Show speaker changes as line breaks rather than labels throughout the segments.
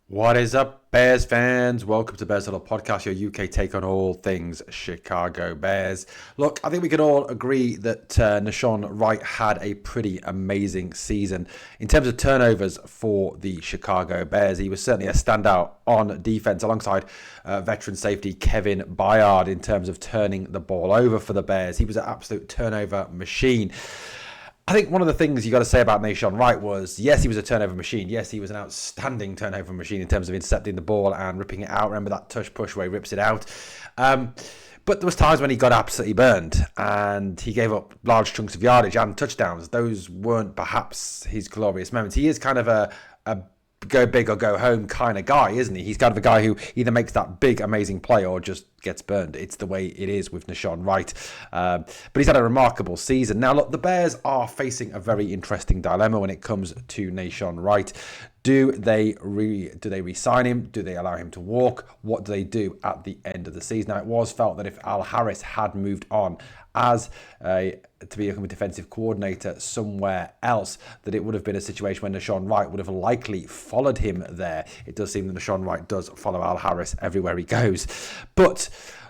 What is up, Bears fans? Welcome to Bears Huddle Podcast, your UK take on all things Chicago Bears. Look, I think we can all agree that Nashon Wright had a pretty amazing season. In terms of turnovers for the Chicago Bears, he was certainly a standout on defense alongside veteran safety Kevin Byard in terms of turning the ball over for the Bears. He was an absolute turnover machine. I think one of the things you got to say about Nashon Wright was, yes, he was a turnover machine. Yes, he was an outstanding turnover machine in terms of intercepting the ball and ripping it out. Remember that tush push where he rips it out? But there was times when he got absolutely burned and he gave up large chunks of yardage and touchdowns. Those weren't perhaps his glorious moments. He is kind of a go big or go home kind of guy, isn't he? He's kind of a guy who either makes that big, amazing play or just gets burned. It's the way it is with Nashon Wright. But he's had a remarkable season. Now, look, the Bears are facing a very interesting dilemma when it comes to Nashon Wright. Do they re-sign him? Do they allow him to walk? What do they do at the end of the season? Now, it was felt that if Al Harris had moved on as to become a defensive coordinator somewhere else, that it would have been a situation where Nashon Wright would have likely followed him there. It does seem that Nashon Wright does follow Al Harris everywhere he goes. But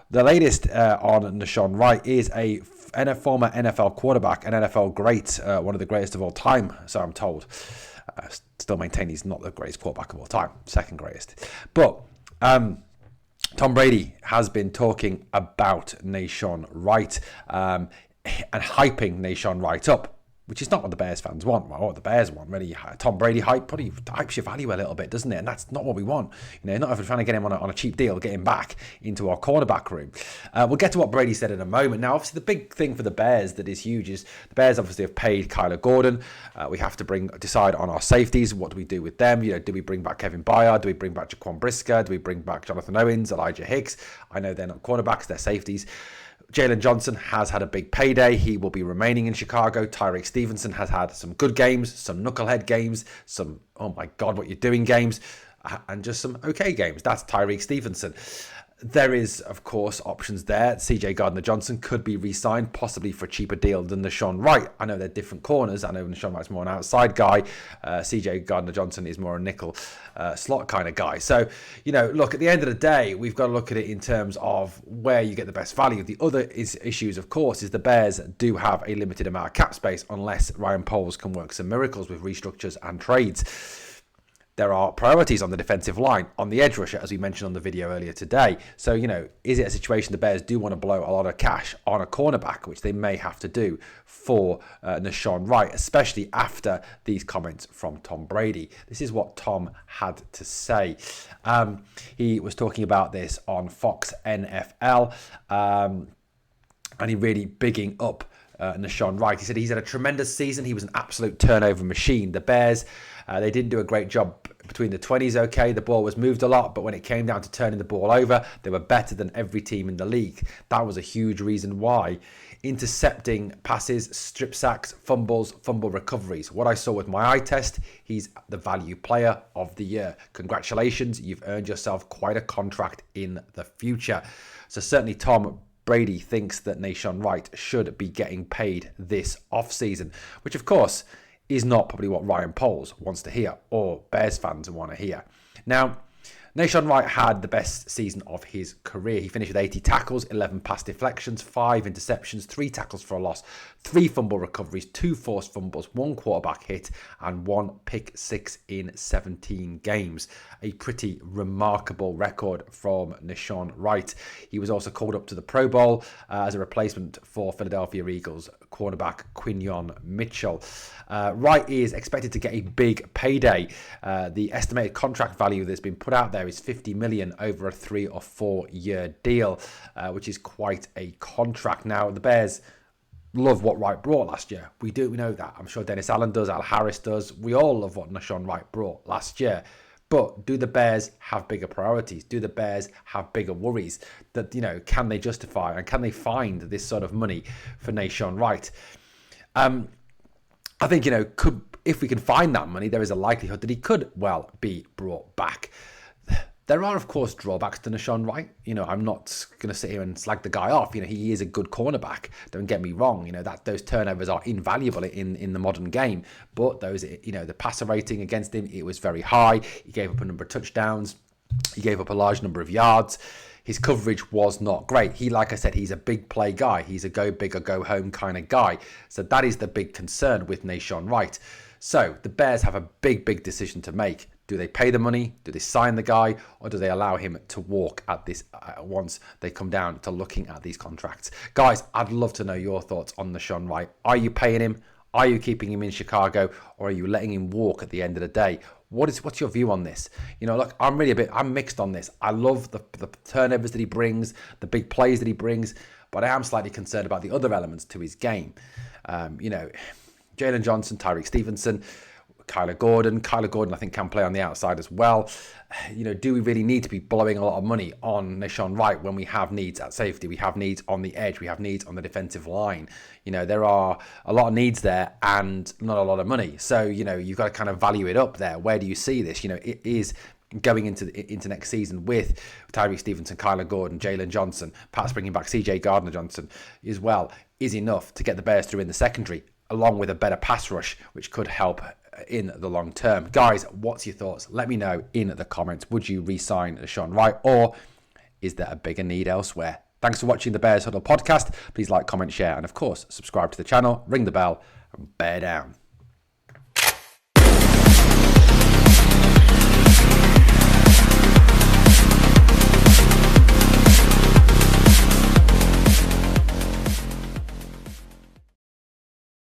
the latest on Nashon Wright is a former NFL quarterback, an NFL great, one of the greatest of all time, so I'm told. Still maintain he's not the greatest quarterback of all time, second greatest. But Tom Brady has been talking about Nashon Wright and hyping Nashon Wright up, which is not what the Bears fans want, or what the Bears want, really. Tom Brady probably hypes your value a little bit, doesn't it? And that's not what we want. You know, not if we're trying to get him on a cheap deal, get him back into our cornerback room. We'll get to what Brady said in a moment. Now, obviously, the big thing for the Bears that is huge is the Bears obviously have paid Kyler Gordon. We have to decide on our safeties. What do we do with them? You know, do we bring back Kevin Byard? Do we bring back Jaquan Brisker? Do we bring back Jonathan Owens, Elijah Hicks? I know they're not cornerbacks, they're safeties. Jalen Johnson has had a big payday. He will be remaining in Chicago. Tyreek Stevenson has had some good games, some knucklehead games, some, oh my God, what you're doing games, and just some okay games. That's Tyreek Stevenson. There is, of course, options there. CJ Gardner-Johnson could be re-signed, possibly for a cheaper deal than Nashon Wright. I know they're different corners. I know Nashon Wright's more an outside guy. CJ Gardner-Johnson is more a nickel slot kind of guy. So, you know, look, at the end of the day, we've got to look at it in terms of where you get the best value. The other issues, of course, is the Bears do have a limited amount of cap space unless Ryan Poles can work some miracles with restructures and trades. There are priorities on the defensive line, on the edge rusher, as we mentioned on the video earlier today. So, you know, is it a situation the Bears do want to blow a lot of cash on a cornerback, which they may have to do for Nashon Wright, especially after these comments from Tom Brady? This is what Tom had to say. He was talking about this on Fox NFL, and he really bigging up Nashon Wright. He said he's had a tremendous season. He was an absolute turnover machine. The Bears, they didn't do a great job between the 20s, okay. The ball was moved a lot, but when it came down to turning the ball over, they were better than every team in the league. That was a huge reason why. Intercepting passes, strip sacks, fumbles, fumble recoveries. What I saw with my eye test, he's the value player of the year. Congratulations, you've earned yourself quite a contract in the future. So certainly Tom Brady thinks that Nashon Wright should be getting paid this offseason, which of course is not probably what Ryan Poles wants to hear or Bears fans want to hear. Now, Nashon Wright had the best season of his career. He finished with 80 tackles, 11 pass deflections, 5 interceptions, 3 tackles for a loss, 3 fumble recoveries, 2 forced fumbles, 1 quarterback hit, and 1 pick 6 in 17 games. A pretty remarkable record from Nashon Wright. He was also called up to the Pro Bowl as a replacement for Philadelphia Eagles cornerback Quinyon Mitchell. Wright is expected to get a big payday. The estimated contract value that's been put out there is $50 million over a 3 or 4 year deal, which is quite a contract. Now, the Bears love what Wright brought last year. We know that. I'm sure Dennis Allen does, Al Harris does. We all love what Nashon Wright brought last year. But do the Bears have bigger priorities? Do the Bears have bigger worries? That, you know, can they justify and can they find this sort of money for Nashon Wright? I think, you know, if we can find that money, there is a likelihood that he could, well, be brought back. There are, of course, drawbacks to Nashon Wright. I'm not going to sit here and slag the guy off. He is a good cornerback. Don't get me wrong. That those turnovers are invaluable in the modern game. But the passer rating against him, it was very high. He gave up a number of touchdowns. He gave up a large number of yards. His coverage was not great. Like I said, he's a big play guy. He's a go big or go home kind of guy. So that is the big concern with Nashon Wright. So the Bears have a big decision to make. Do they pay the money? Do they sign the guy? Or do they allow him to walk at this once they come down to looking at these contracts? Guys, I'd love to know your thoughts on Nashon Wright. Are you paying him? Are you keeping him in Chicago? Or are you letting him walk at the end of the day? What's your view on this? Look, I'm mixed on this. I love the turnovers that he brings, the big plays that he brings, but I am slightly concerned about the other elements to his game. Jalen Johnson, Tyreek Stevenson, Kyler Gordon, I think, can play on the outside as well. Do we really need to be blowing a lot of money on Nashon Wright when we have needs at safety? We have needs on the edge. We have needs on the defensive line. There are a lot of needs there and not a lot of money. So, you've got to kind of value it up there. Where do you see this? It is going into next season with Tyreek Stevenson, Kyler Gordon, Jalen Johnson, perhaps bringing back CJ Gardner-Johnson as well, is enough to get the Bears through in the secondary, along with a better pass rush, which could help in the long term. Guys, what's your thoughts? Let me know in the comments. Would you re-sign Nashon Wright, or is there a bigger need elsewhere? Thanks for watching the Bears Huddle podcast. Please like, comment, share, and of course, subscribe to the channel, ring the bell, and bear down.